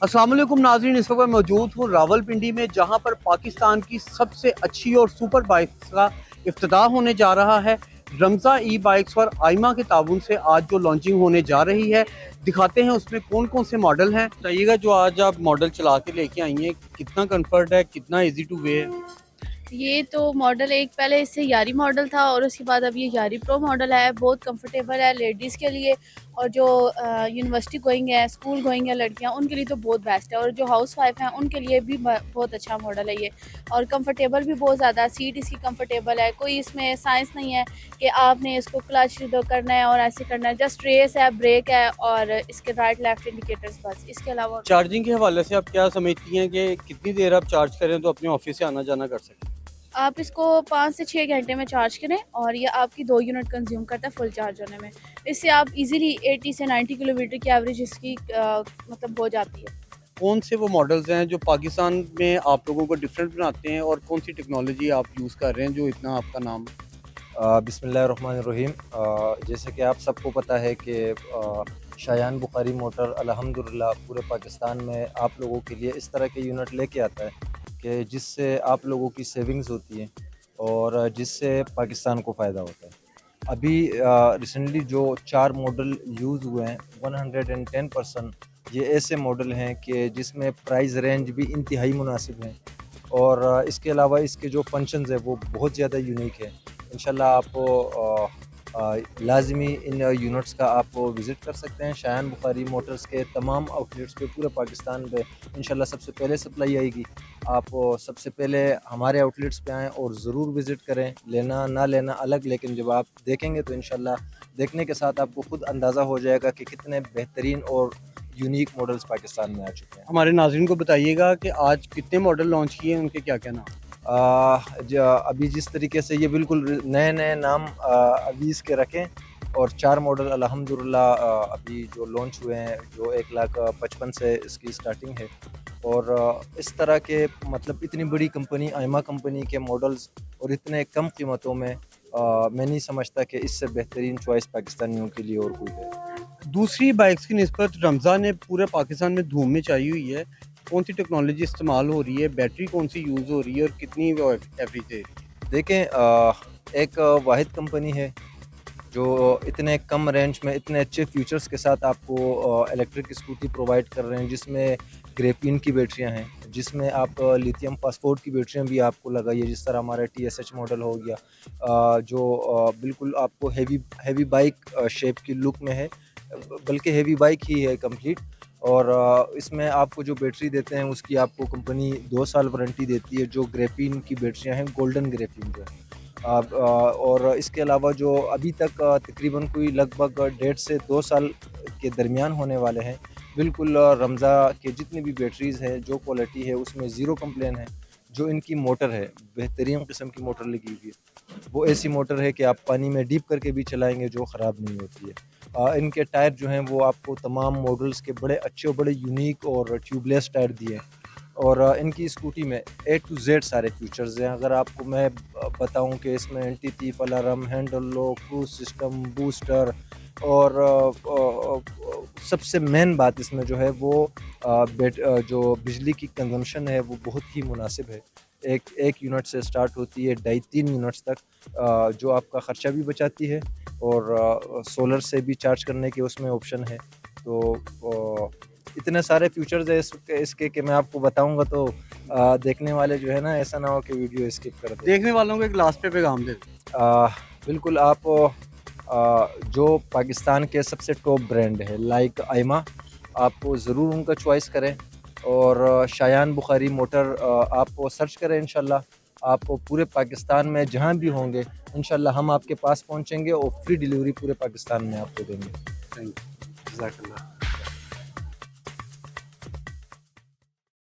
अस्सलाम वालेकुम नाज़रीन, इस वक्त मौजूद हूँ रावलपिंडी में, जहाँ पर पाकिस्तान की सबसे अच्छी और सुपर बाइक्स का इफ्तिताह होने जा रहा है। रमज़ा ई बाइक्स और आइमा के ताउन से आज जो लॉन्चिंग होने जा रही है, दिखाते हैं उसमें कौन कौन से मॉडल हैं। बताइएगा, जो आज आप मॉडल चला के लेके आई हैं, कितना कंफर्ट है, कितना इजी टू वे है? ये तो मॉडल एक पहले इससे यारी मॉडल था और उसके बाद अब ये यारी प्रो मॉडल है। बहुत कंफर्टेबल है लेडीज़ के लिए, और जो यूनिवर्सिटी गोइंग है, स्कूल गोइंग है लड़कियां, उनके लिए तो बहुत बेस्ट है। और जो हाउस वाइफ हैं उनके लिए भी बहुत अच्छा मॉडल है ये। और कंफर्टेबल भी बहुत ज़्यादा, सीट इसकी कंफर्टेबल है। कोई इसमें साइंस नहीं है कि आपने इसको क्लच करना है और ऐसे करना है। जस्ट रेस है, ब्रेक है और इसके राइट लेफ्ट इंडिकेटर्स, बस। इसके अलावा चार्जिंग के हवाले से आप क्या समझती हैं कि कितनी देर आप चार्ज करें तो अपने ऑफिस से आना जाना कर सकते हैं? आप इसको 5 से 6 घंटे में चार्ज करें और ये आपकी 2 यूनिट कंज्यूम करता है फुल चार्ज होने में। इससे आप इजीली 80 से 90 किलोमीटर की एवरेज इसकी मतलब हो जाती है। कौन से वो मॉडल्स हैं जो पाकिस्तान में आप लोगों को डिफरेंट बनाते हैं, और कौन सी टेक्नोलॉजी आप यूज़ कर रहे हैं जो इतना आपका नाम? बिस्मिल्लाहिर्रहमानिर्रहीम। जैसे कि आप सबको पता है कि शायान बुखारी मोटर अल्हम्दुलिल्लाह पूरे पाकिस्तान में आप लोगों के लिए इस तरह के यूनिट लेके आता है कि जिससे आप लोगों की सेविंग्स होती हैं और जिससे पाकिस्तान को फ़ायदा होता है। अभी रिसेंटली जो 4 मॉडल यूज़ हुए हैं 110% ये ऐसे मॉडल हैं कि जिसमें प्राइस रेंज भी इंतहाई मुनासिब हैं, और इसके अलावा इसके जो फंक्शंस हैं वो बहुत ज़्यादा यूनिक है। इंशाल्लाह आपको लाज़मी इन यूनिट्स का आप विज़िट कर सकते हैं। शायान बुखारी मोटर्स के तमाम आउटलेट्स पे पूरे पाकिस्तान में इंशाल्लाह सबसे पहले सप्लाई आएगी। आप सबसे पहले हमारे आउटलेट्स पे आएँ और ज़रूर विज़िट करें। लेना ना लेना अलग, लेकिन जब आप देखेंगे तो इंशाल्लाह देखने के साथ आपको खुद अंदाज़ा हो जाएगा कि कितने बेहतरीन और यूनिक मॉडल्स पाकिस्तान में आ चुके हैं। हमारे नाज़रीन को बताइएगा कि आज कितने मॉडल लॉन्च किए हैं, उनके क्या क्या नाम? अभी जिस तरीके से ये बिल्कुल नए नए नाम अभी इसके रखें, और 4 मॉडल अल्हम्दुलिल्लाह अभी जो लॉन्च हुए हैं, जो 1,55,000 से इसकी स्टार्टिंग है। और इस तरह के मतलब इतनी बड़ी कंपनी आइमा कंपनी के मॉडल्स और इतने कम कीमतों में मैं नहीं समझता कि इससे बेहतरीन चॉइस पाकिस्तानियों के लिए और कोई है। दूसरी बाइक्स की निस्बत रमज़ा ने पूरे पाकिस्तान में धूम मचाई हुई है। कौन सी टेक्नोलॉजी इस्तेमाल हो रही है, बैटरी कौन सी यूज़ हो रही है और कितनी वो एवरेज दे रही है? देखें, एक वाहिद कंपनी है जो इतने कम रेंज में इतने अच्छे फीचर्स के साथ आपको इलेक्ट्रिक स्कूटी प्रोवाइड कर रहे हैं, जिसमें ग्रेफीन की बैटरियां हैं, जिसमें आप लिथियम फास्फोर्ड की बैटरियां भी आपको लगाइए, जिस तरह हमारा TSH मॉडल हो गया, जो बिल्कुल आपको हैवी बाइक शेप की लुक में है, बल्कि हैवी बाइक ही है कंप्लीट। और इसमें आपको जो बैटरी देते हैं उसकी आपको कंपनी 2 साल वारंटी देती है, जो ग्रेफीन की बैटरियां हैं, गोल्डन ग्रेफीन जो है। और इसके अलावा जो अभी तक तकरीबन कोई लगभग 1.5 से 2 साल के दरमियान होने वाले हैं, बिल्कुल रमज़ा के जितनी भी बैटरीज़ हैं, जो क्वालिटी है उसमें ज़ीरो कंप्लेन है। जो इनकी मोटर है, बेहतरीन किस्म की मोटर लगी हुई है। वो ऐसी मोटर है कि आप पानी में डीप करके भी चलाएँगे जो ख़राब नहीं होती है। इनके टायर जो हैं वो आपको तमाम मॉडल्स के बड़े अच्छे और बड़े यूनिक और ट्यूबलेस टायर दिए हैं। और इनकी स्कूटी में A to Z सारे फीचर्स हैं। अगर आपको मैं बताऊं कि इसमें anti thief alarm, handle lock, cruise system, booster, और सबसे मेन बात इसमें जो है वो जो बिजली की कंजम्पशन है वो बहुत ही मुनासिब है। एक यूनिट से स्टार्ट होती है 2.5-3 यूनिट्स तक, जो आपका ख़र्चा भी बचाती है, और सोलर से भी चार्ज करने के उसमें ऑप्शन है। तो इतने सारे फीचर्स है इसके कि मैं आपको बताऊंगा तो देखने वाले जो है ना, ऐसा ना हो कि वीडियो स्किप कर दें। देखने वालों को एक लास्ट पे पैगाम दे। बिल्कुल, आप जो पाकिस्तान के सबसे टॉप ब्रांड है लाइक आइमा, आप ज़रूर उनका चॉइस करें। और शायान बुखारी मोटर आप सर्च करें, इंशाल्लाह आप पूरे पाकिस्तान में जहाँ भी होंगे इंशाल्लाह हम आपके पास पहुँचेंगे और फ्री डिलीवरी पूरे पाकिस्तान में आपको देंगे। थैंक यू, जज़ाकल्लाह।